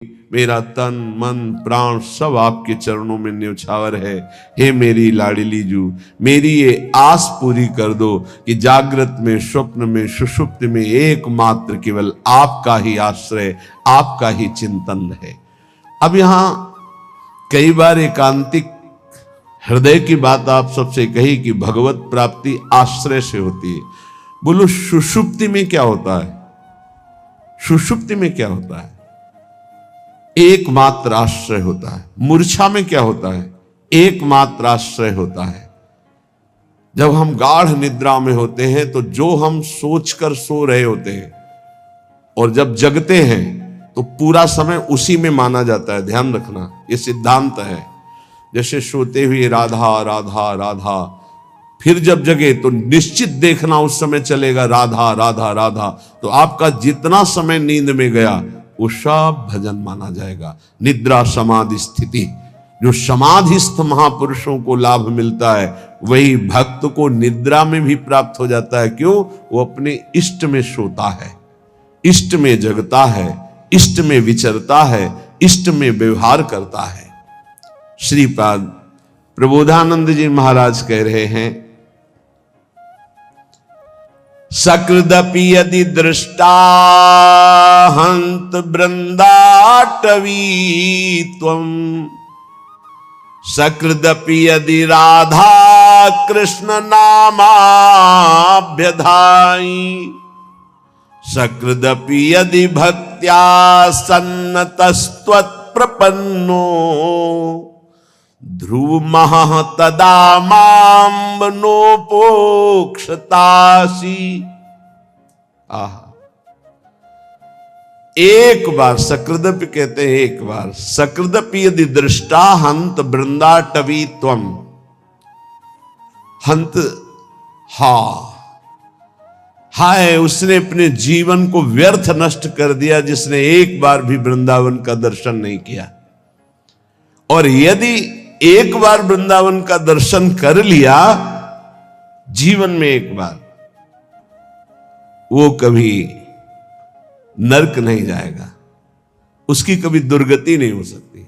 मेरा तन मन प्राण सब आपके चरणों में न्यौछावर है। हे मेरी लाडली जू, मेरी ये आस पूरी कर दो कि जागृत में, स्वप्न में, सुषुप्ति में एकमात्र केवल आपका ही आश्रय, आपका ही चिंतन है। अब यहां कई बार एकांतिक हृदय की बात आप सबसे कही कि भगवत प्राप्ति आश्रय से होती है। बोलो सुषुप्ति में क्या होता है? सुषुप्ति में क्या होता है? एकमात्र आश्रय होता है। मूर्छा में क्या होता है? एकमात्र आश्रय होता है। जब हम गाढ़ निद्रा में होते हैं तो जो हम सोचकर सो रहे होते हैं और जब जगते हैं तो पूरा समय उसी में माना जाता है। ध्यान रखना, ये सिद्धांत है। जैसे सोते हुए राधा राधा राधा, फिर जब जगे तो निश्चित देखना उस समय चलेगा राधा राधा राधा। तो आपका जितना समय नींद में गया वो सब भजन माना जाएगा। निद्रा समाधि स्थिति, जो समाधिस्थ महापुरुषों को लाभ मिलता है वही भक्त को निद्रा में भी प्राप्त हो जाता है। क्यों? वो अपने इष्ट में सोता है, इष्ट में जगता है, इष्ट में विचरता है, इष्ट में व्यवहार करता है। श्रीपाद प्रबोधानंद जी महाराज कह रहे हैं, सकृदपि यदि दृष्टा हंत वृंदाटवी त्वं, सकृदपि यदि राधा कृष्ण नामाभ्यधाई, सकृदपि यदि भक्त्या सन्नतस्त्वत् प्रपन्नो, ध्रुवमः तदा मां नोपोक्षतासि। आहा, एक बार सकृदपि कहते हैं, एक बार सकृदपि यदि दृष्टा हंत वृंदाटवी त्वं, हंत हाय उसने अपने जीवन को व्यर्थ नष्ट कर दिया जिसने एक बार भी वृंदावन का दर्शन नहीं किया। और यदि एक बार वृंदावन का दर्शन कर लिया जीवन में एक बार, वो कभी नरक नहीं जाएगा, उसकी कभी दुर्गति नहीं हो सकती।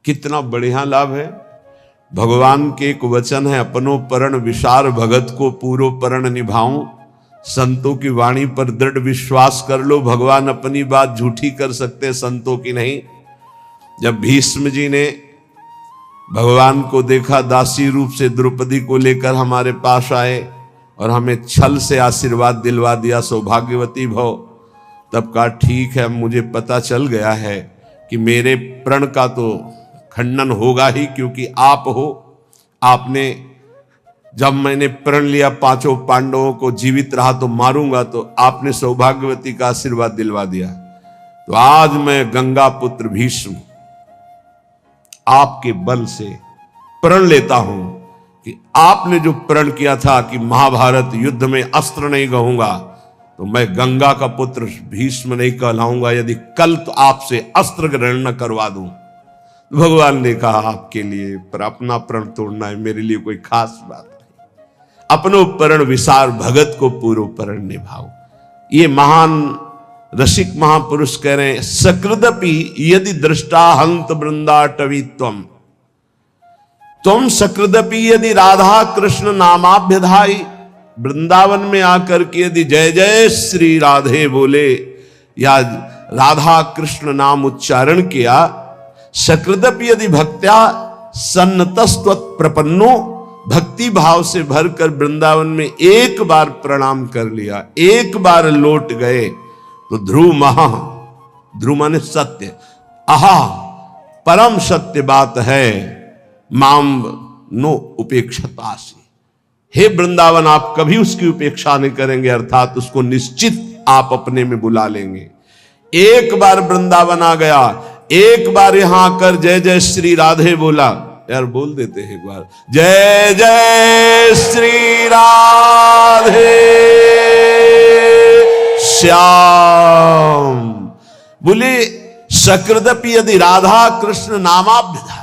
कितना बढ़िया लाभ है। भगवान के एक वचन है, अपनो परण विशार भगत को पूरो परण निभाऊं। संतों की वाणी पर दृढ़ विश्वास कर लो, भगवान अपनी बात झूठी कर सकते, संतों की नहीं। जब भीष्म जी ने भगवान को देखा, दासी रूप से द्रौपदी को लेकर हमारे पास आए और हमें छल से आशीर्वाद दिलवा दिया, सौभाग्यवती भव। तब कहा ठीक है, मुझे पता चल गया है कि मेरे प्रण का तो खंडन होगा ही, क्योंकि आप हो। आपने जब मैंने प्रण लिया पांचों पांडवों को जीवित रहा तो मारूंगा, तो आपने सौभाग्यवती का आशीर्वाद दिलवा दिया। तो आज मैं गंगा पुत्र भीष्म आपके बल से प्रण लेता हूं कि आपने जो प्रण किया था कि महाभारत युद्ध में अस्त्र नहीं कहूंगा, तो मैं गंगा का पुत्र भीष्म नहीं कहलाऊंगा यदि कल तो आपसे अस्त्र ग्रहण न करवा दूं। भगवान ने कहा आपके लिए, पर अपना प्रण तोड़ना है, मेरे लिए कोई खास बात नहीं। अपनो परण विसार भगत को पूरो परण निभाओ। ये महान रसिक महापुरुष कह रहे हैं, सकृदपि यदि दृष्टा हंत वृंदाटवी त्वं, तुम सकृदपि यदि राधा कृष्ण नामाभ्यधाई, वृंदावन में आकर के यदि जय जय श्री राधे बोले या राधा कृष्ण नाम उच्चारण किया, सकृदपि यदि भक्त्या सन्नतस्त्वत् प्रपन्नो, भक्ति भाव से भरकर वृंदावन में एक बार प्रणाम कर लिया, एक बार लौट गए, तो ध्रुव महा, ध्रुव माने सत्य, आहा परम सत्य बात है, माम नो उपेक्षतासी। हे वृंदावन, आप कभी उसकी उपेक्षा नहीं करेंगे, अर्थात उसको निश्चित आप अपने में बुला लेंगे। एक बार वृंदावन आ गया, एक बार यहां आकर जय जय श्री राधे बोला, यार बोल देते हैं एक बार, जय जय श्री राधे श्याम। बोले सकृदपि यदि राधा कृष्ण नामाभ्यधाई,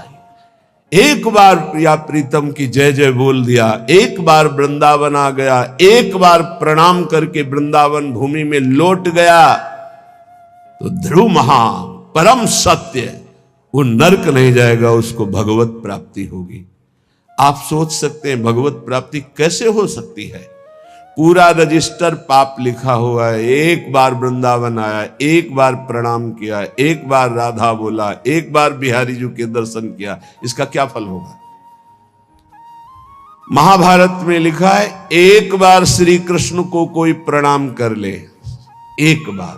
एक बार प्रिया प्रीतम की जय जय बोल दिया, एक बार वृंदावन आ गया, एक बार प्रणाम करके वृंदावन भूमि में लौट गया, तो ध्रुव महा परम सत्य, वो नरक नहीं जाएगा, उसको भगवत प्राप्ति होगी। आप सोच सकते हैं भगवत प्राप्ति कैसे हो सकती है? पूरा रजिस्टर पाप लिखा हुआ है, एक बार वृंदावन आया, एक बार प्रणाम किया, एक बार राधा बोला, एक बार बिहारी जी के दर्शन किया, इसका क्या फल होगा? महाभारत में लिखा है एक बार श्री कृष्ण को कोई प्रणाम कर ले, एक बार,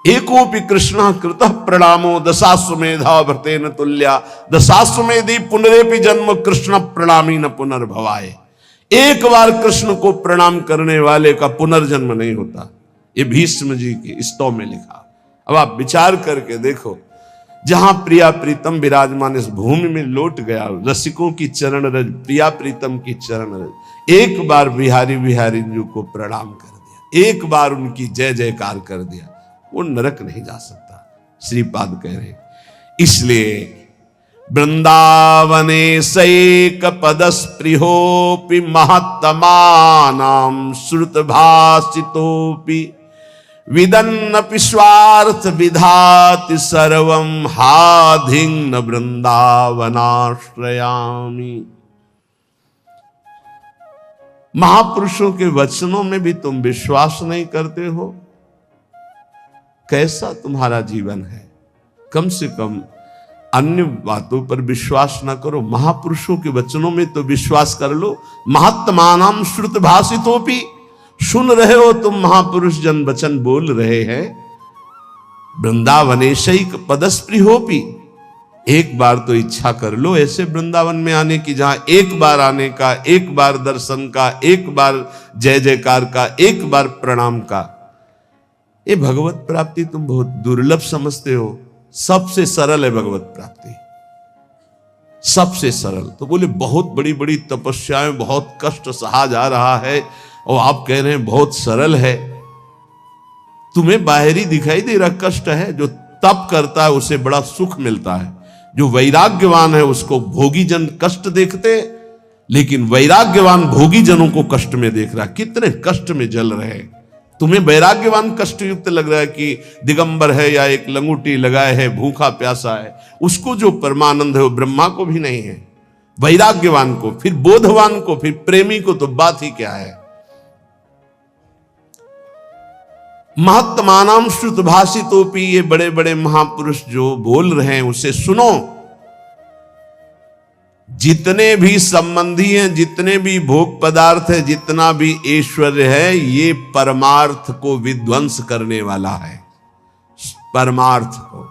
एकोपि कृष्ण कृतः प्रणामो दशाश्वमेधा भृतेन तुल्या दशाश्वमेधि पुनरेपि जन्म कृष्ण प्रणामी न पुनर्भवाए। एक बार कृष्ण को प्रणाम करने वाले का पुनर्जन्म नहीं होता, ये भीष्म जी के स्तव में लिखा। अब आप विचार करके देखो, जहां प्रिया प्रीतम विराजमान इस भूमि में लौट गया, रसिकों की चरण रज, प्रिया प्रीतम की चरण रज, एक बार बिहारी बिहारी जी को प्रणाम कर दिया, एक बार उनकी जय जयकार कर दिया, वो नरक नहीं जा सकता। श्रीपाद कह रहे, इसलिए वृंदावने सैक पदस्पृहोपि महत्तमानां श्रुतभाषितोपि विदन्नपि स्वार्थ विधाति सर्वं हाधिं न वृंदावनाश्रयामि। महापुरुषों के वचनों में भी तुम विश्वास नहीं करते हो, कैसा तुम्हारा जीवन है? कम से कम अन्य बातों पर विश्वास ना करो, महापुरुषों के वचनों में तो विश्वास कर लो। महत्तमानां श्रुत भाषितोपि, सुन रहे हो तुम, महापुरुष जन वचन बोल रहे हैं। वृंदावनेशैक पदस्पृहोपि, एक बार तो इच्छा कर लो ऐसे वृंदावन में आने की, जहां एक बार आने का, एक बार दर्शन का, एक बार जय जयकार का, एक बार प्रणाम का। ये भगवत प्राप्ति तुम बहुत दुर्लभ समझते हो। सबसे सरल है भगवत प्राप्ति, सबसे सरल। तो बोले बहुत बड़ी बड़ी तपस्याएं, बहुत कष्ट सहा जा रहा है, और आप कह रहे हैं बहुत सरल है। तुम्हें बाहरी दिखाई दे रहा कष्ट है, जो तप करता है उसे बड़ा सुख मिलता है। जो वैराग्यवान है उसको भोगी जन कष्ट देखते, लेकिन वैराग्यवान भोगी जनों को कष्ट में देख रहा है, कितने कष्ट में जल रहे हैं। तुम्हें वैराग्यवान कष्ट युक्त लग रहा है कि दिगंबर है या एक लंगूटी लगाए है, भूखा प्यासा है, उसको जो परमानंद है वो ब्रह्मा को भी नहीं है। वैराग्यवान को, फिर बोधवान को, फिर प्रेमी को तो बात ही क्या है। महत्तमानां श्रुत भाषितोपि, ये बड़े बड़े महापुरुष जो बोल रहे हैं उसे सुनो। जितने भी संबंधी हैं, जितने भी भोग पदार्थ है, जितना भी ऐश्वर्य है, ये परमार्थ को विध्वंस करने वाला है। परमार्थ को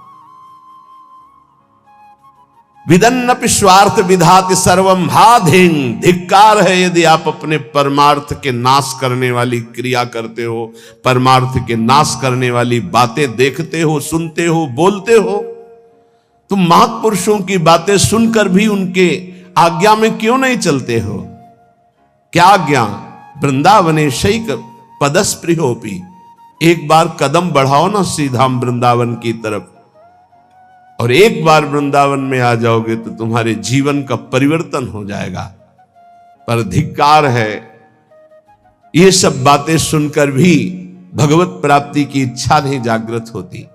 विदन्नपि स्वार्थ विधाति सर्वम हाधिं, धिक्कार है यदि आप अपने परमार्थ के नाश करने वाली क्रिया करते हो, परमार्थ के नाश करने वाली बातें देखते हो, सुनते हो, बोलते हो। तुम महापुरुषों की बातें सुनकर भी उनके आज्ञा में क्यों नहीं चलते हो? क्या आज्ञा? वृंदावने शैक पदस्पृहोपि, एक बार कदम बढ़ाओ ना सीधा वृंदावन की तरफ, और एक बार वृंदावन में आ जाओगे तो तुम्हारे जीवन का परिवर्तन हो जाएगा। पर धिक्कार है, ये सब बातें सुनकर भी भगवत प्राप्ति की इच्छा नहीं जागृत होती।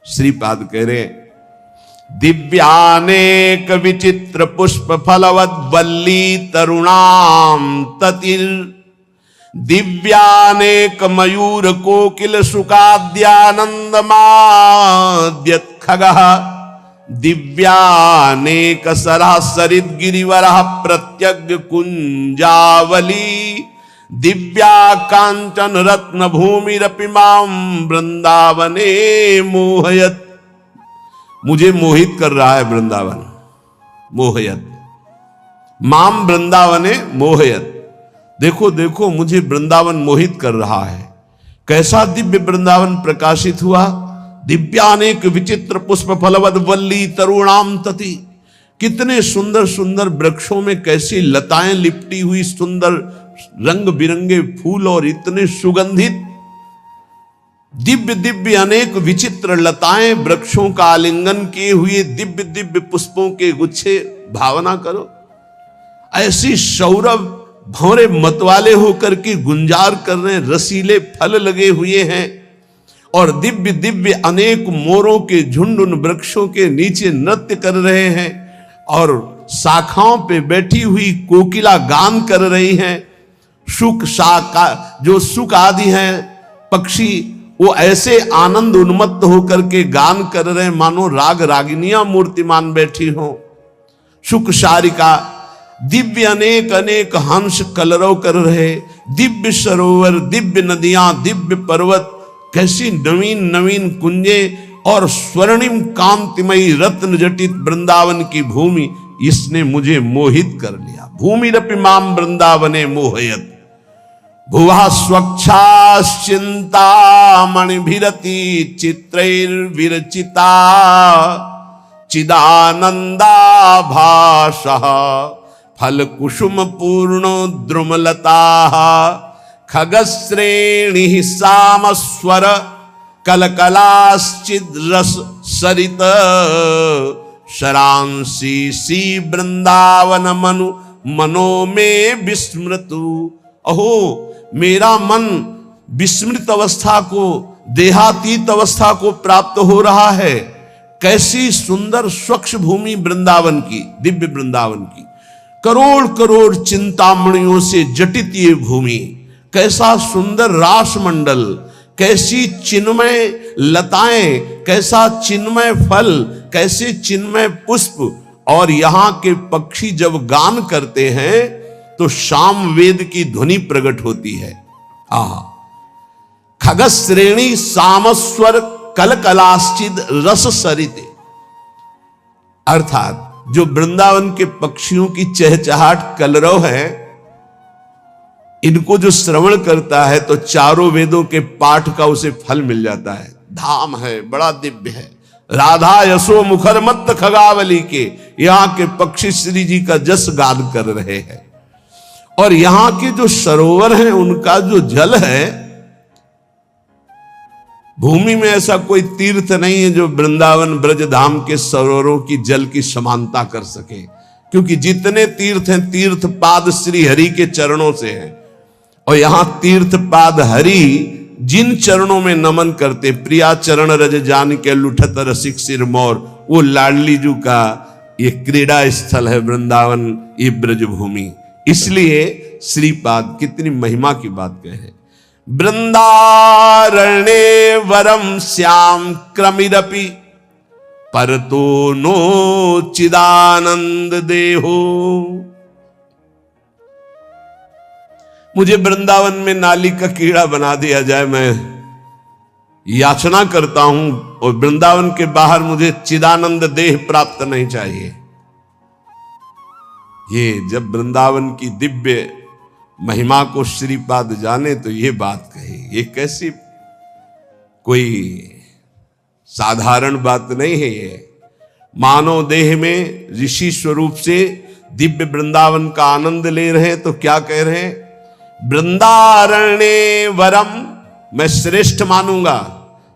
श्रीपाद कह रहे, दिव्यानेक विचित्र पुष्प फलवद वल्ली तरुणाम ततिर, दिव्यानेक मयूर कोकिल सुखाद्यानंद माद्यत खगः, दिव्यानेक सरः सरिद गिरिवरः प्रत्यग्र कुंजावली, दिव्या कांचन रत्न भूमिरपि मां वृंदावने मोहयत। मुझे मोहित कर रहा है वृंदावन, मोहयत माम वृंदावने मोहयत। देखो देखो मुझे वृंदावन मोहित कर रहा है। कैसा दिव्य वृंदावन प्रकाशित हुआ। दिव्यानेक विचित्र पुष्प फलवद वल्ली तरुणाम तति, कितने सुंदर सुंदर वृक्षों में कैसी लताएं लिपटी हुई, सुंदर रंग बिरंगे फूल और इतने सुगंधित, दिव्य दिव्य अनेक विचित्र लताएं, वृक्षों का आलिंगन किए हुए दिव्य दिव्य पुष्पों के गुच्छे। भावना करो, ऐसी सौरभ भौरे मतवाले होकर के गुंजार कर रहे हैं, रसीले फल लगे हुए हैं, और दिव्य दिव्य अनेक मोरों के झुंड उन वृक्षों के नीचे नृत्य कर रहे हैं और शाखाओं पे बैठी हुई कोकिला गान कर रही हैं। शुक शाखा जो शुक आदि हैं पक्षी, वो ऐसे आनंद उन्मत्त होकर के गान कर रहे हैं मानो राग रागिनियां मूर्तिमान बैठी हो। शुक शारिका दिव्य अनेक अनेक हंस कलरव कर रहे, दिव्य सरोवर, दिव्य नदियां, दिव्य पर्वत, कैसी नवीन नवीन कुंजे और स्वर्णिम कांतिमयी रत्न जटित वृंदावन की भूमि, इसने मुझे मोहित कर लिया। भूमि रपि माम वृंदावने मोहयत भुवा स्वच्छाश्चिंता मणिभिरति चित्रैर्विरचिता चिदानंदाभासः फल कुसुम पूर्ण द्रुमलता खगश्रेणी सामस्वर कलकलाश्चिद रस सरित शरांसी सी वृंदावन मनु मनो में विस्मृतु। अहो मेरा मन विस्मृत अवस्था को, देहातीत अवस्था को प्राप्त हो रहा है। कैसी सुंदर स्वच्छ भूमि वृंदावन की, दिव्य वृंदावन की, करोड़ करोड़ चिंतामणियों से जटित ये भूमि, कैसा सुंदर रासमंडल, कैसी चिन्मय लताएं, कैसा चिन्मय फल, कैसे चिन्मय पुष्प, और यहां के पक्षी जब गान करते हैं तो शाम वेद की ध्वनि प्रकट होती है। खगश्रेणी सामस्वर कलकलाश्चिद रस सरिते, अर्थात जो वृंदावन के पक्षियों की चहचहाट कलरव है, इनको जो श्रवण करता है तो चारों वेदों के पाठ का उसे फल मिल जाता है। धाम है, बड़ा दिव्य है। राधा यशो मुखर मत खगावली के यहां के पक्षी श्री जी का जस गान कर रहे हैं। और यहां के जो सरोवर हैं उनका जो जल है, भूमि में ऐसा कोई तीर्थ नहीं है जो वृंदावन ब्रज धाम के सरोवरों की जल की समानता कर सके, क्योंकि जितने तीर्थ हैं तीर्थ पाद श्री हरि के चरणों से हैं। और यहां तीर्थ पाद हरि जिन चरणों में नमन करते, प्रिया चरण रज जान के लुठत रसिक सिर मोर, वो लाडली जू का ये क्रीड़ा स्थल है वृंदावन, ये ब्रज भूमि। इसलिए श्रीपाद कितनी महिमा की बात कहे। वृंदारण्ये वरम श्याम क्रमिरपि परतो नो चिदानंद देहो। मुझे वृंदावन में नाली का कीड़ा बना दिया जाए, मैं याचना करता हूं, और वृंदावन के बाहर मुझे चिदानंद देह प्राप्त नहीं चाहिए। ये जब वृंदावन की दिव्य महिमा को श्रीपाद जाने तो ये बात कही। ये कैसी कोई साधारण बात नहीं है। ये मानव देह में ऋषि स्वरूप से दिव्य वृंदावन का आनंद ले रहे हैं, तो क्या कह रहे हैं? वृंदारण्ये वरम, मैं श्रेष्ठ मानूंगा,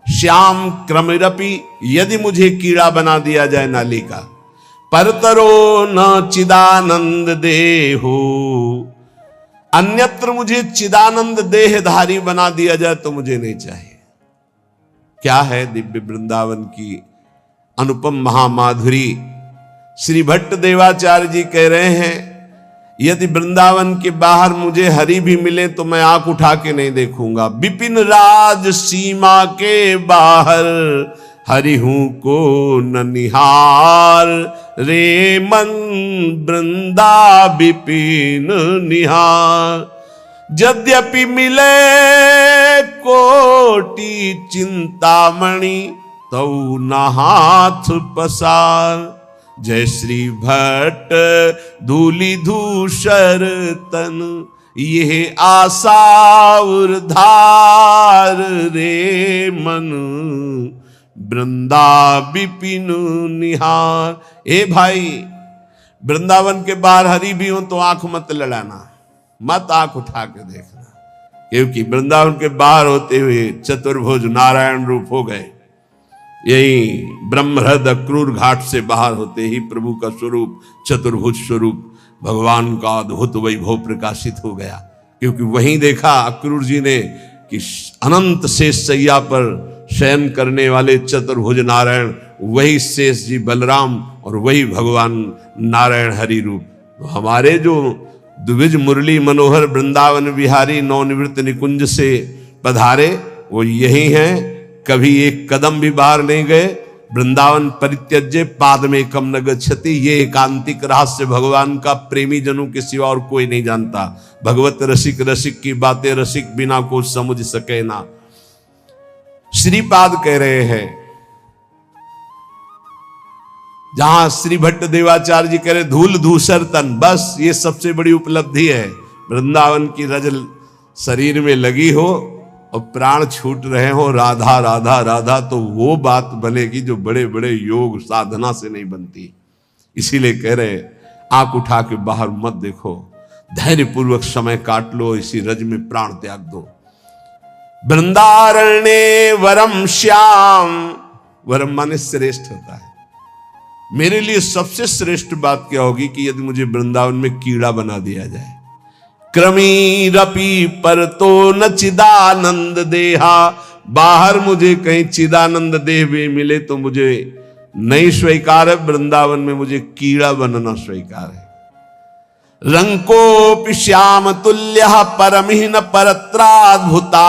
श्याम क्रमिरपि, यदि मुझे कीड़ा बना दिया जाए नाली का, परतरो न चिदानंद देहो, अन्यत्र मुझे चिदानंद देहधारी बना दिया जाए तो मुझे नहीं चाहिए। क्या है दिव्य वृंदावन की अनुपम महामाधुरी। श्री भट्ट देवाचार्य जी कह रहे हैं, यदि वृंदावन के बाहर मुझे हरि भी मिले तो मैं आंख उठा के नहीं देखूंगा। विपिन राज सीमा के बाहर हरि हूं को न निहार, रे मन वृंदा विपिन निहार। यद्यपि मिले कोटि चिंतामणि तौ न हाथ पसार। जय श्री भट्ट धूलि धूसर तन, ये आशा उधार, रे मन वृंदा विपिन निहार। ए भाई, वृंदावन के बाहर हरि भी हो तो आंख मत लड़ाना, मत आंख उठा के देखना, क्योंकि वृंदावन के बाहर होते हुए चतुर्भुज नारायण रूप हो गए। यही ब्रह्महृद क्रूर घाट से बाहर होते ही प्रभु का स्वरूप, चतुर्भुज स्वरूप भगवान का अद्भुत वैभव प्रकाशित हो गया। क्योंकि वहीं देखा अक्रूर जी ने कि अनंत शेष सैया पर शयन करने वाले चतुर्भुज नारायण वही शेष जी बलराम और वही भगवान नारायण हरि रूप। तो हमारे जो द्विज मुरली मनोहर वृंदावन विहारी नवनिवृत्त निकुंज से पधारे वो यही हैं, कभी एक कदम भी बाहर नहीं गए। वृंदावन परित्यज्य पाद में कम न गच्छति, ये एकांतिक रहस्य भगवान का प्रेमी जनों के सिवा और कोई नहीं जानता। भगवत रसिक रसिक की बातें रसिक बिना को समझ सके ना। श्रीपाद कह रहे हैं, जहां श्री भट्ट देवाचार्य जी कह रहे धूल धूसर तन, बस ये सबसे बड़ी उपलब्धि है। वृंदावन की रजल शरीर में लगी हो और प्राण छूट रहे हो राधा राधा राधा, तो वो बात बनेगी जो बड़े बड़े योग साधना से नहीं बनती। इसीलिए कह रहे आंख उठा के बाहर मत देखो, धैर्य पूर्वक समय काट लो, इसी रज में प्राण त्याग दो। वृंदारण्ये वरम श्याम, वरम माने श्रेष्ठ होता है। मेरे लिए सबसे श्रेष्ठ बात क्या होगी कि यदि मुझे वृंदावन में कीड़ा बना दिया जाए। क्रमीरपि पर तो न चिदानंद देहा, बाहर मुझे कहीं चिदानंद देह भी मिले तो मुझे नहीं स्वीकार है, वृंदावन में मुझे कीड़ा बनना स्वीकार है। रंकोपि श्याम तुल्य परमिह परत्राद्भुतानंत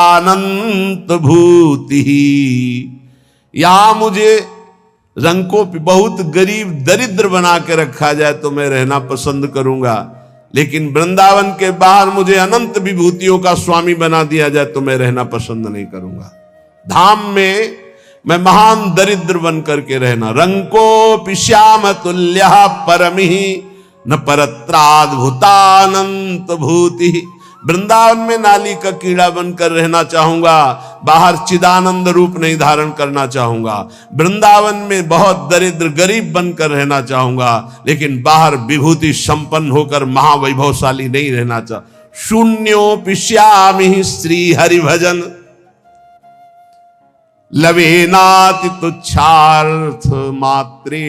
भूति, यहां मुझे रंकों पे बहुत गरीब दरिद्र बना के रखा जाए तो मैं रहना पसंद करूंगा, लेकिन वृंदावन के बाहर मुझे अनंत विभूतियों का स्वामी बना दिया जाए तो मैं रहना पसंद नहीं करूंगा। धाम में मैं महान दरिद्र बन करके रहना। रंको श्याम तुल्य परमिहि न परत्राद्भुतानंत भूति, वृंदावन में नाली का कीड़ा बनकर रहना चाहूंगा, बाहर चिदानंद रूप नहीं धारण करना चाहूंगा। वृंदावन में बहुत दरिद्र गरीब बनकर रहना चाहूंगा, लेकिन बाहर विभूति संपन्न होकर महावैभवशाली नहीं रहना चाह। शून्योपि श्यामि श्री हरि भजन लवेनाति तुच्छार्थ मात्रे,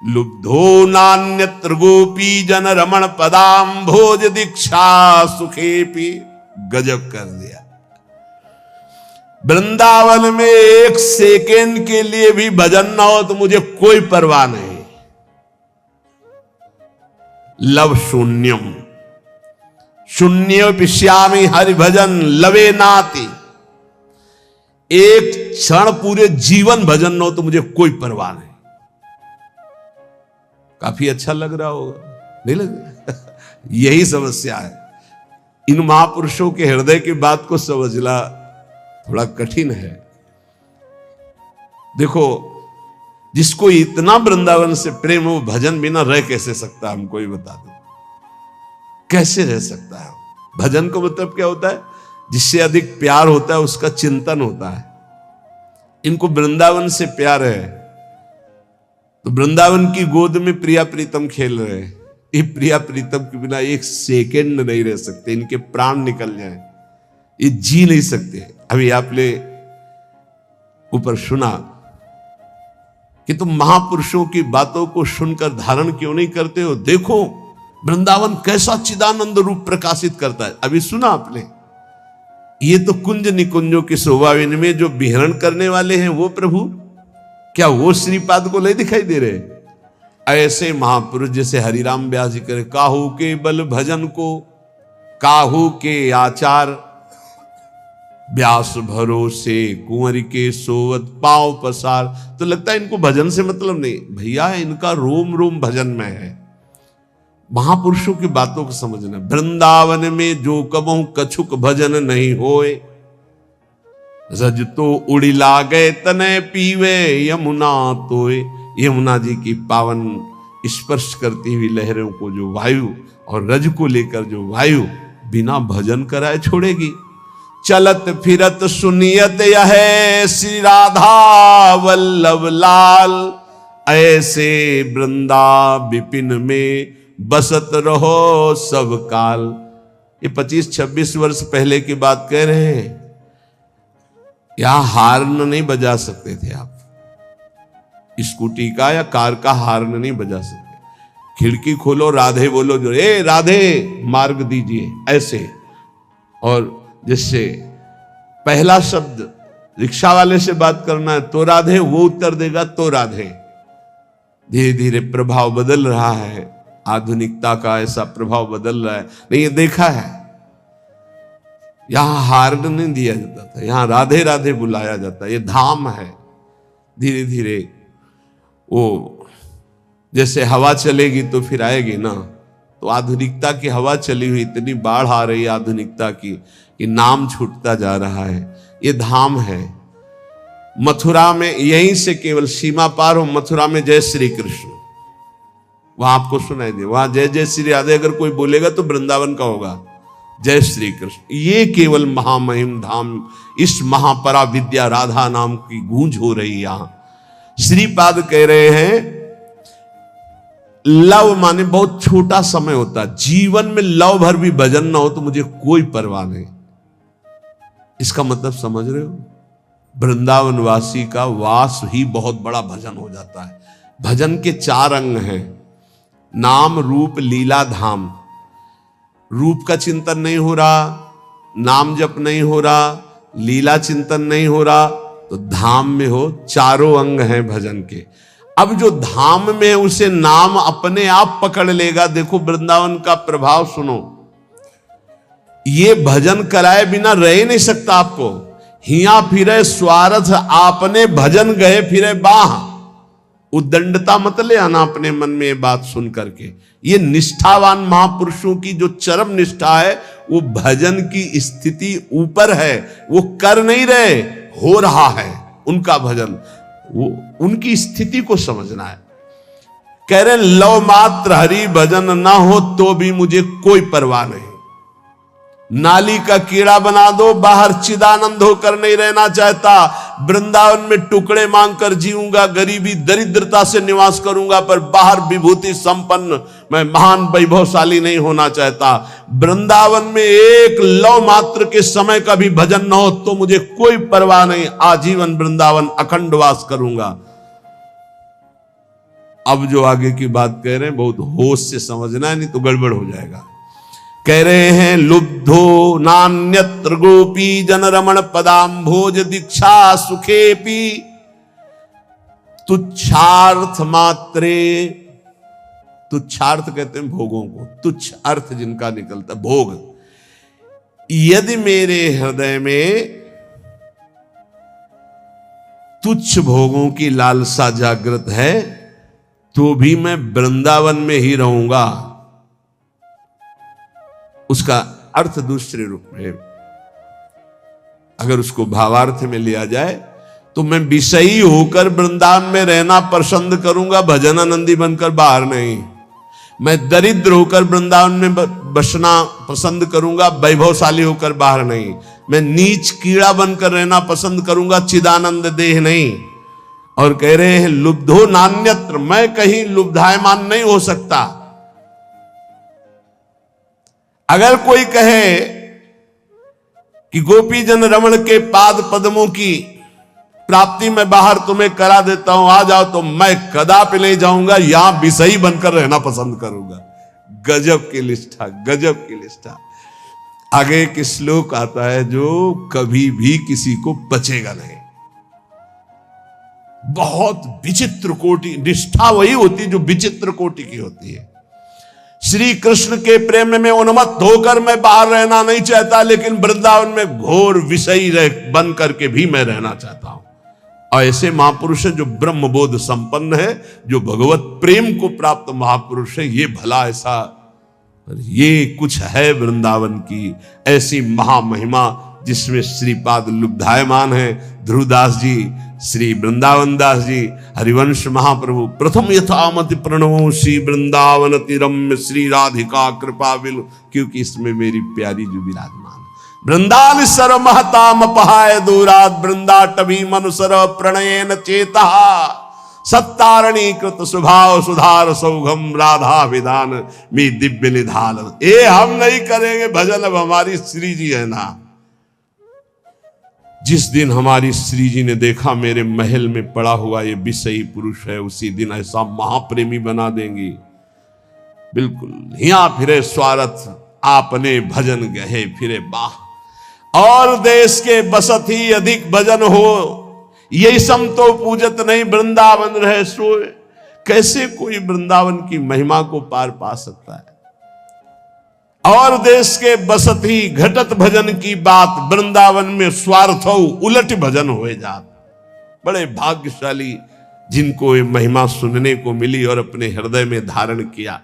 लुब्धो नान्यत्र गोपी जन रमण पदाम भोज दीक्षा सुखेपी। गजब कर दिया। वृंदावन में एक सेकेंड के लिए भी भजन ना हो तो मुझे कोई परवाह नहीं। लव शून्यम, शून्य पिश्यामी हरि भजन लवे नाति, एक क्षण पूरे जीवन भजन ना हो तो मुझे कोई परवाह नहीं। काफी अच्छा लग रहा होगा, नहीं लग रहा? यही समस्या है। इन महापुरुषों के हृदय की बात को समझना थोड़ा कठिन है। देखो, जिसको इतना वृंदावन से प्रेम हो, भजन बिना रह कैसे सकता? हमको ही बता दो, कैसे रह सकता है? भजन का मतलब क्या होता है? जिससे अधिक प्यार होता है उसका चिंतन होता है। इनको वृंदावन से प्यार है तो वृंदावन की गोद में प्रिया प्रीतम खेल रहे हैं। ये प्रिया प्रीतम के बिना एक सेकेंड नहीं रह सकते, इनके प्राण निकल जाए, ये जी नहीं सकते। अभी आपने ऊपर सुना कि तुम महापुरुषों की बातों को सुनकर धारण क्यों नहीं करते हो? देखो वृंदावन कैसा चिदानंद रूप प्रकाशित करता है। अभी सुना आपने? ये तो कुंज निकुंजों की शोभा में जो विहरण करने वाले हैं वो प्रभु, क्या वो श्रीपाद को नहीं दिखाई दे रहे? ऐसे महापुरुष जैसे हरिराम व्यास जी करे, काहू के बल भजन को काहू के आचार, व्यास भरोसे कुंवर के सोवत पांव पसार। तो लगता है इनको भजन से मतलब नहीं। भैया इनका रोम रोम भजन में है। महापुरुषों की बातों को समझना। वृंदावन में जो कबहू कछुक भजन नहीं होए, रज तो उड़ी लागे तने पीवे यमुना तोए। यमुना जी की पावन स्पर्श करती हुई लहरों को जो वायु और रज को लेकर जो वायु बिना भजन कराए छोड़ेगी। चलत फिरत सुनियत यह श्री राधा वल्लभ लाल, ऐसे वृंदा विपिन में बसत रहो सब काल। ये 25-26 वर्ष पहले की बात कह रहे हैं। यहां हार्न नहीं बजा सकते थे आप, स्कूटी का या कार का हार्न नहीं बजा सकते। खिड़की खोलो, राधे बोलो, जो ए राधे मार्ग दीजिए, ऐसे। और जिससे पहला शब्द रिक्शा वाले से बात करना है तो राधे, वो उत्तर देगा तो राधे। धीरे धीरे प्रभाव बदल रहा है, आधुनिकता का ऐसा प्रभाव बदल रहा है। नहीं, ये देखा है, यहां हार्ड नहीं दिया जाता था, यहां राधे राधे बुलाया जाता है। ये धाम है। धीरे धीरे वो जैसे हवा चलेगी तो फिर आएगी ना, तो आधुनिकता की हवा चली हुई, इतनी बाढ़ आ रही है आधुनिकता की कि नाम छूटता जा रहा है। ये धाम है। मथुरा में यहीं से केवल सीमा पार हो, मथुरा में जय श्री कृष्ण, वहां आपको सुनाई दे, वहां जय जय श्री राधे अगर कोई बोलेगा तो वृंदावन का होगा, जय श्री कृष्ण। ये केवल महामहिम धाम, इस महापरा विद्या राधा नाम की गूंज हो रही। यहां श्रीपाद कह रहे हैं, लव माने बहुत छोटा समय होता है, जीवन में लव भर भी भजन ना हो तो मुझे कोई परवाह नहीं। इसका मतलब समझ रहे हो? वृंदावन वासी का वास ही बहुत बड़ा भजन हो जाता है। भजन के 4 अंग हैं, नाम रूप लीला धाम। रूप का चिंतन नहीं हो रहा, नाम जप नहीं हो रहा, लीला चिंतन नहीं हो रहा, तो धाम में हो। 4 अंग हैं भजन के। अब जो धाम में उसे नाम अपने आप पकड़ लेगा। देखो वृंदावन का प्रभाव सुनो, ये भजन कराए बिना रह नहीं सकता आपको। हिया फिरे स्वार्थ आपने भजन गए फिरे बाह। उद्दंडता मत ले आना अपने मन में ये बात सुन करके। ये निष्ठावान महापुरुषों की जो चरम निष्ठा है, वो भजन की स्थिति ऊपर है, वो कर नहीं रहे, हो रहा है उनका भजन। वो उनकी स्थिति को समझना है। कह रहे लव मात्र हरि भजन ना हो तो भी मुझे कोई परवाह नहीं। नाली का कीड़ा बना दो, बाहर चिदानंद होकर नहीं रहना चाहता। वृंदावन में टुकड़े मांगकर जीऊंगा, गरीबी दरिद्रता से निवास करूंगा, पर बाहर विभूति संपन्न मैं महान वैभवशाली नहीं होना चाहता। वृंदावन में एक लव मात्र के समय का भी भजन न हो तो मुझे कोई परवाह नहीं, आजीवन वृंदावन अखंड वास करूंगा। अब जो आगे की बात कह रहे हैं बहुत होश से समझना है, नहीं तो गड़बड़ हो जाएगा। कह रहे हैं लुब्धो नान्यत्र गोपी जन रमण पदाम्भोज दीक्षा सुखेपी तुच्छार्थ मात्रे। तुच्छार्थ कहते हैं भोगों को, तुच्छ अर्थ जिनका निकलता भोग। यदि मेरे हृदय में तुच्छ भोगों की लालसा जागृत है तो भी मैं वृंदावन में ही रहूंगा। उसका अर्थ दूसरे रूप में, अगर उसको भावार्थ में लिया जाए तो मैं विषयी होकर वृंदावन में रहना पसंद करूंगा, भजनानंदी बनकर बाहर नहीं। मैं दरिद्र होकर वृंदावन में बसना पसंद करूंगा, वैभवशाली होकर बाहर नहीं। मैं नीच कीड़ा बनकर रहना पसंद करूंगा, चिदानंद देह नहीं। और कह रहे हैं लुब्धो नान्यत्र, मैं कहीं लुब्धायमान नहीं हो सकता। अगर कोई कहे कि गोपी जन रमण के पाद पद्मों की प्राप्ति में बाहर तुम्हें करा देता हूं, आ जाओ, तो मैं कदापि नहीं जाऊंगा, यहां विषयी बनकर रहना पसंद करूंगा। गजब की निष्ठा, गजब की निष्ठा। आगे एक श्लोक आता है जो कभी भी किसी को बचेगा नहीं। बहुत विचित्र कोटि निष्ठा वही होती है जो विचित्र कोटि की होती है। श्री कृष्ण के प्रेम में उन्मत्त होकर मैं बाहर रहना नहीं चाहता, लेकिन वृंदावन में घोर विषयी बन करके भी मैं रहना चाहता हूं। और ऐसे महापुरुष है जो ब्रह्मबोध संपन्न है, जो भगवत प्रेम को प्राप्त महापुरुष है। ये भला ऐसा, ये कुछ है वृंदावन की ऐसी महामहिमा जिसमें श्रीपाद लुब्धायमान है। ध्रुवदास जी, श्री वृंदावन दास जी, हरिवंश महाप्रभु, प्रथम यथामति प्रणवो श्री वृंदावन तिरम्य श्री राधिका कृपा बिल, क्योंकि इसमें मेरी प्यारी जो विराजमान। वृंदावन सर्व महताम पहाय दूरात वृंदा टभी मनुसर प्रणयन चेता सत्तारणी कृत स्वभाव सुधार सौघम राधा विधान मी दिव्य निधान। ये हम नहीं करेंगे भजन, अब हमारी श्री जी है ना। जिस दिन हमारी श्री जी ने देखा मेरे महल में पड़ा हुआ ये विषयी पुरुष है, उसी दिन ऐसा महाप्रेमी बना देंगी। बिल्कुल हिया फिरे स्वार्थ आपने भजन गहे फिरे बाह। और देश के बसत ही अधिक भजन हो, यही सम तो पूजत नहीं वृंदावन रहे सोए। कैसे कोई वृंदावन की महिमा को पार पा सकता है? और देश के बसत ही घटत भजन की बात, वृंदावन में स्वार्थ हो उलट भजन हो जात। बड़े भाग्यशाली जिनको ये महिमा सुनने को मिली और अपने हृदय में धारण किया।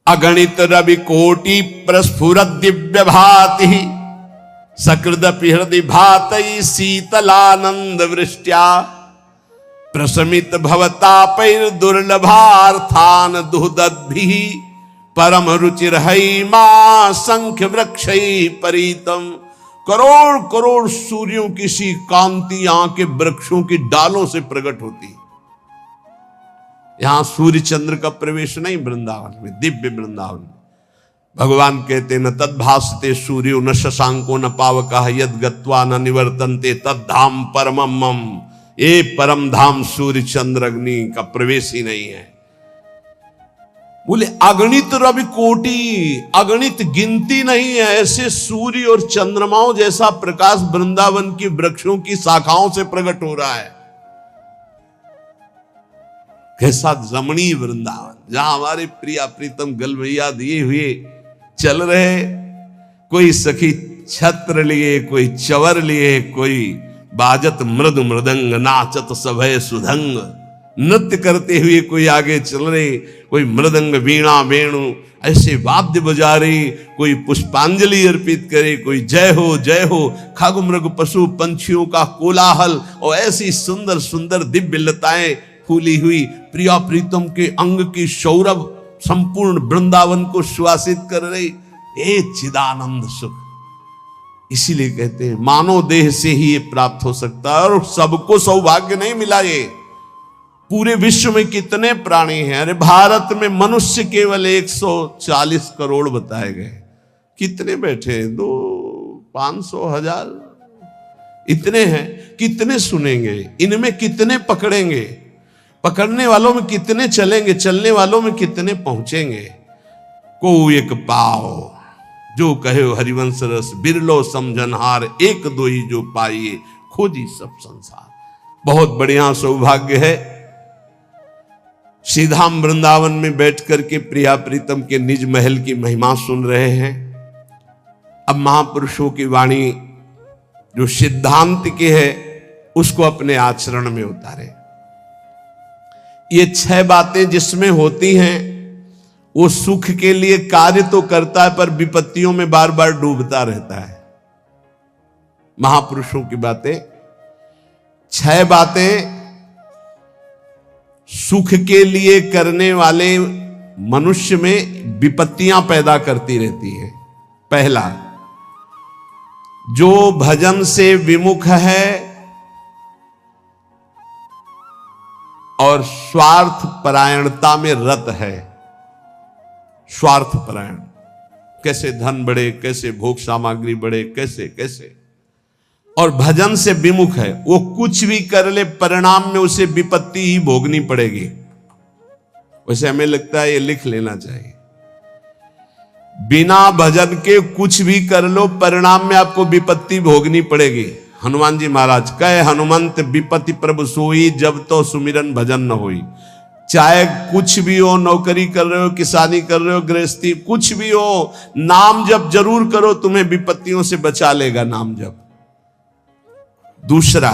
अगणित रवि कोटि प्रस्फुरत दिव्य भाति, सकृदपि हृदय भातई शीतलानंद वृष्ट्या, प्रशमित भवतापैर दुर्लभार्थान दुहदद्भिः, परम रुचिर हई मां संख्य वृक्षई परितम। करोड़ करोड़ सूर्यों की सी कांति यहां के वृक्षों की डालों से प्रकट होती। यहां सूर्य चंद्र का प्रवेश नहीं वृंदावन में, दिव्य वृंदावन में। भगवान कहते न तद्भासते सूर्यो न शशांको न पावकः, यद गत्वा न निवर्तन्ते तद्धाम परमम मम। ये परम धाम सूर्य चंद्र अग्नि का प्रवेश ही नहीं है। बोले अगणित रवि कोटि, अगणित गिनती नहीं है ऐसे सूर्य और चंद्रमाओं जैसा प्रकाश वृंदावन की वृक्षों की शाखाओं से प्रकट हो रहा है। कैसा रमणीय वृंदावन, जहां हमारे प्रिया प्रीतम गलवैया दिए हुए चल रहे। कोई सखी छत्र लिए, कोई चवर लिए, कोई बाजत मृद मृदंग, नाचत सभय सुधंग। नृत्य करते हुए कोई आगे चल रहे, कोई मृदंग वीणा वेणु ऐसे वाद्य बजा रहे, कोई पुष्पांजलि अर्पित करे, कोई जय हो खग मृग पशु पंछियों का कोलाहल, और ऐसी सुंदर सुंदर दिव्य लताएं फूली हुई प्रिया प्रीतम के अंग की सौरभ संपूर्ण वृंदावन को सुवासित कर रही। ये चिदानंद सुख, इसीलिए कहते हैं मानव देह से ही ये प्राप्त हो सकता है। और सबको सौभाग्य नहीं मिला ये। पूरे विश्व में कितने प्राणी हैं? अरे भारत में मनुष्य केवल 140 करोड़ बताए गए। कितने बैठे हैं? 2, 500, 1000 इतने हैं। कितने सुनेंगे? इनमें कितने पकड़ेंगे? पकड़ने वालों में कितने चलेंगे? चलने वालों में कितने पहुंचेंगे? को एक पाओ जो कहे हरिवंश रस, बिरलो समझनहार, एक दो ही जो पाइए, खोजी सब संसार। बहुत बढ़िया सौभाग्य है। श्रीधाम वृंदावन में बैठ करके प्रिया प्रीतम के निज महल की महिमा सुन रहे हैं। अब महापुरुषों की वाणी जो सिद्धांत की है उसको अपने आचरण में उतारे। ये 6 बातें जिसमें होती हैं वो सुख के लिए कार्य तो करता है पर विपत्तियों में बार बार डूबता रहता है। महापुरुषों की बातें 6 बातें सुख के लिए करने वाले मनुष्य में विपत्तियां पैदा करती रहती हैं। पहला, जो भजन से विमुख है और स्वार्थ परायणता में रत है। स्वार्थ परायण, कैसे धन बढ़े, कैसे भोग सामग्री बढ़े, कैसे कैसे, और भजन से विमुख है। वो कुछ भी कर ले परिणाम में उसे विपत्ति ही भोगनी पड़ेगी। वैसे हमें लगता है ये लिख लेना चाहिए, बिना भजन के कुछ भी कर लो परिणाम में आपको विपत्ति भोगनी पड़ेगी। हनुमान जी महाराज कहे, हनुमंत विपत्ति प्रभु सोई, जब तो सुमिरन भजन न होई। चाहे कुछ भी हो, नौकरी कर रहे हो, किसानी कर रहे हो, गृहस्थी कुछ भी हो, नाम जप जरूर करो, तुम्हें विपत्तियों से बचा लेगा नाम जप। दूसरा,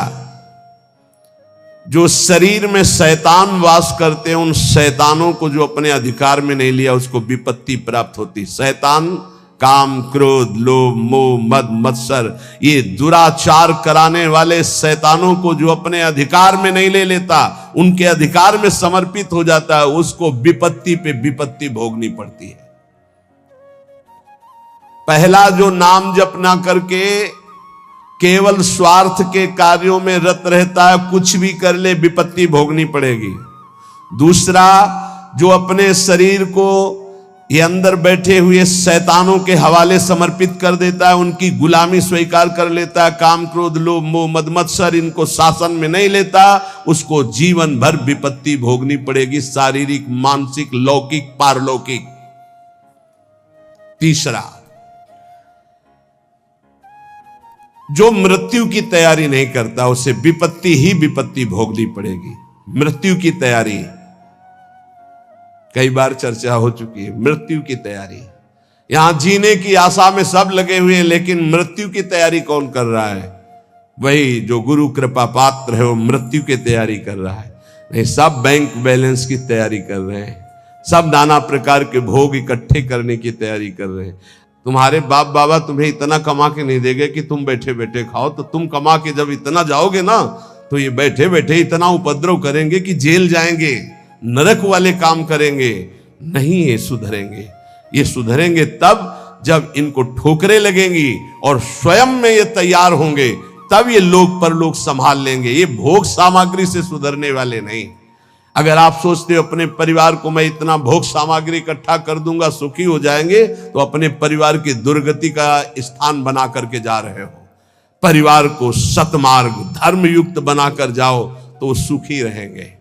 जो शरीर में शैतान वास करते हैं उन शैतानों को जो अपने अधिकार में नहीं लिया उसको विपत्ति प्राप्त होती। शैतान काम, क्रोध, लोभ, मोह, मद, मत्सर, ये दुराचार कराने वाले शैतानों को जो अपने अधिकार में नहीं ले लेता, उनके अधिकार में समर्पित हो जाता है, उसको विपत्ति पे विपत्ति भोगनी पड़ती है। पहला, जो नाम जप ना करके केवल स्वार्थ के कार्यों में रत रहता है, कुछ भी कर ले विपत्ति भोगनी पड़ेगी। दूसरा, जो अपने शरीर को ये अंदर बैठे हुए शैतानों के हवाले समर्पित कर देता है, उनकी गुलामी स्वीकार कर लेता है, काम, क्रोध, लोभ, मोह, मद, मत्सर इनको शासन में नहीं लेता, उसको जीवन भर विपत्ति भोगनी पड़ेगी, शारीरिक, मानसिक, लौकिक, पारलौकिक। तीसरा, जो मृत्यु की तैयारी नहीं करता उसे विपत्ति ही विपत्ति भोगनी पड़ेगी। मृत्यु की तैयारी कई बार चर्चा हो चुकी है। मृत्यु की तैयारी, यहां जीने की आशा में सब लगे हुए हैं, लेकिन मृत्यु की तैयारी कौन कर रहा है? वही जो गुरु कृपा पात्र है, वो मृत्यु की तैयारी कर रहा है। नहीं, सब बैंक बैलेंस की तैयारी कर रहे हैं, सब नाना प्रकार के भोग इकट्ठे करने की तैयारी कर रहे हैं। तुम्हारे बाप बाबा तुम्हें इतना कमा के नहीं देंगे कि तुम बैठे बैठे खाओ, तो तुम कमा के जब इतना जाओगे ना, तो ये बैठे बैठे इतना उपद्रव करेंगे कि जेल जाएंगे, नरक वाले काम करेंगे। नहीं, ये सुधरेंगे। ये सुधरेंगे तब जब इनको ठोकरें लगेंगी और स्वयं में ये तैयार होंगे, तब ये लोक परलोक संभाल लेंगे। ये भोग सामग्री से सुधरने वाले नहीं। अगर आप सोचते हो अपने परिवार को मैं इतना भोग सामग्री इकट्ठा कर दूंगा सुखी हो जाएंगे, तो अपने परिवार की दुर्गति का स्थान बना करके जा रहे हो। परिवार को सतमार्ग धर्मयुक्त बनाकर जाओ तो सुखी रहेंगे।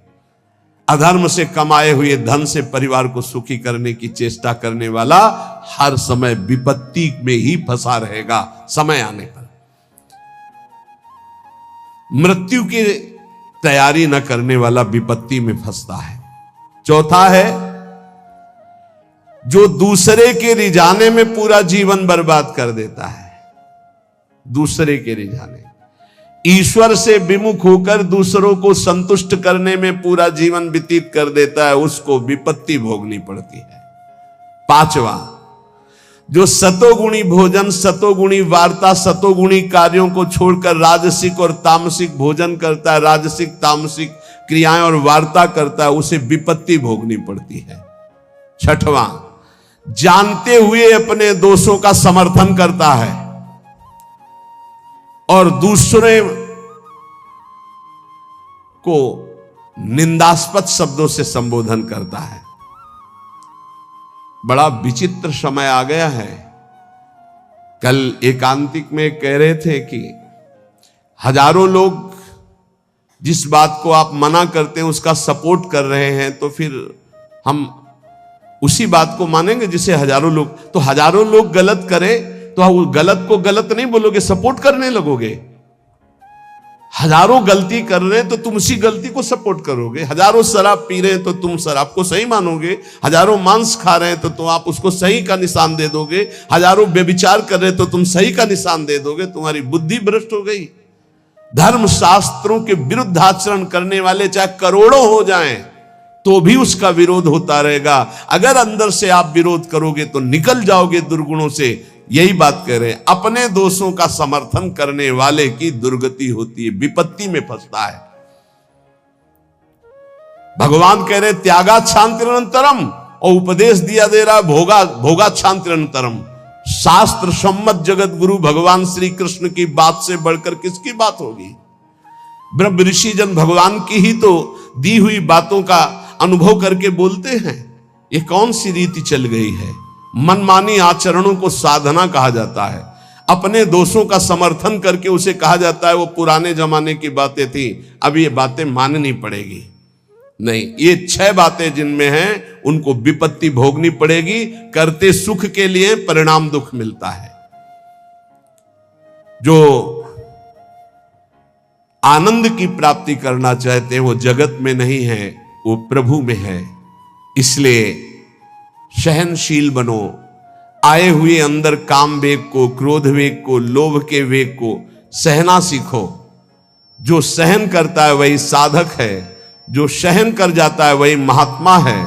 अधर्म से कमाए हुए धन से परिवार को सुखी करने की चेष्टा करने वाला हर समय विपत्ति में ही फंसा रहेगा। समय आने पर मृत्यु की तैयारी न करने वाला विपत्ति में फंसता है। चौथा है जो दूसरे के रिझाने में पूरा जीवन बर्बाद कर देता है। दूसरे के रिझाने, ईश्वर से विमुख होकर दूसरों को संतुष्ट करने में पूरा जीवन व्यतीत कर देता है, उसको विपत्ति भोगनी पड़ती है। पांचवा, जो सतोगुणी भोजन, सतोगुणी वार्ता, सतोगुणी कार्यों को छोड़कर राजसिक और तामसिक भोजन करता है, राजसिक तामसिक क्रियाएं और वार्ता करता है, उसे विपत्ति भोगनी पड़ती है। छठवां, जानते हुए अपने दोषों का समर्थन करता है और दूसरे को निंदास्पद शब्दों से संबोधन करता है। बड़ा विचित्र समय आ गया है। कल एकांतिक में कह रहे थे कि हजारों लोग जिस बात को आप मना करते हैं उसका सपोर्ट कर रहे हैं, तो फिर हम उसी बात को मानेंगे जिसे हजारों लोग, तो हजारों लोग गलत करें तो वो गलत को गलत नहीं बोलोगे, सपोर्ट करने लगोगे। हजारों गलती कर रहे हैं तो तुम उसी गलती को सपोर्ट करोगे। हजारों शराब पी रहे हैं तो तुम शराब को सही मानोगे। हजारों मांस खा रहे हैं तो तुम आप उसको सही का निशान दे दोगे। हजारों व्यभिचार कर रहे हैं तो तुम सही का निशान दे दोगे। तुम्हारी बुद्धि भ्रष्ट हो गई। धर्म शास्त्रों के विरुद्ध आचरण करने वाले चाहे करोड़ों हो जाएं तो भी उसका विरोध होता रहेगा। अगर अंदर से आप विरोध करोगे तो निकल जाओगे दुर्गुणों से। यही बात कह रहे हैं, अपने दोषों का समर्थन करने वाले की दुर्गति होती है, विपत्ति में फंसता है। भगवान कह रहे त्यागा शांतिरंतरम, और उपदेश दिया दे रहा भोगा शांतिरंतरम। शास्त्र सम्मत जगत गुरु भगवान श्री कृष्ण की बात से बढ़कर किसकी बात होगी? ब्रह्म ऋषि जन भगवान की ही तो दी हुई बातों का अनुभव करके बोलते हैं। ये कौन सी रीति चल गई है? मनमानी आचरणों को साधना कहा जाता है। अपने दोषों का समर्थन करके उसे कहा जाता है वो पुराने जमाने की बातें थी, अब ये बातें माननी पड़ेगी। नहीं, ये 6 बातें जिनमें हैं उनको विपत्ति भोगनी पड़ेगी। करते सुख के लिए परिणाम दुख मिलता है। जो आनंद की प्राप्ति करना चाहते हैं वो जगत में नहीं है, वो प्रभु में है। इसलिए सहनशील बनो। आए हुए अंदर काम वेग को, क्रोध वेग को, लोभ के वेग को सहना सीखो। जो सहन करता है वही साधक है, जो सहन कर जाता है वही महात्मा है।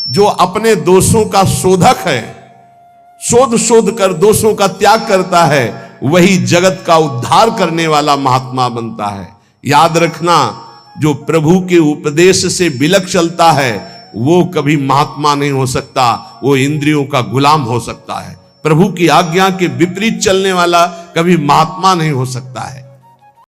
जो अपने दोषों का शोधक है, शोध कर दोषों का त्याग करता है, वही जगत का उद्धार करने वाला महात्मा बनता है। याद रखना, जो प्रभु के उपदेश से विलक चलता है वो कभी महात्मा नहीं हो सकता, वो इंद्रियों का गुलाम हो सकता है। प्रभु की आज्ञा के विपरीत चलने वाला कभी महात्मा नहीं हो सकता है।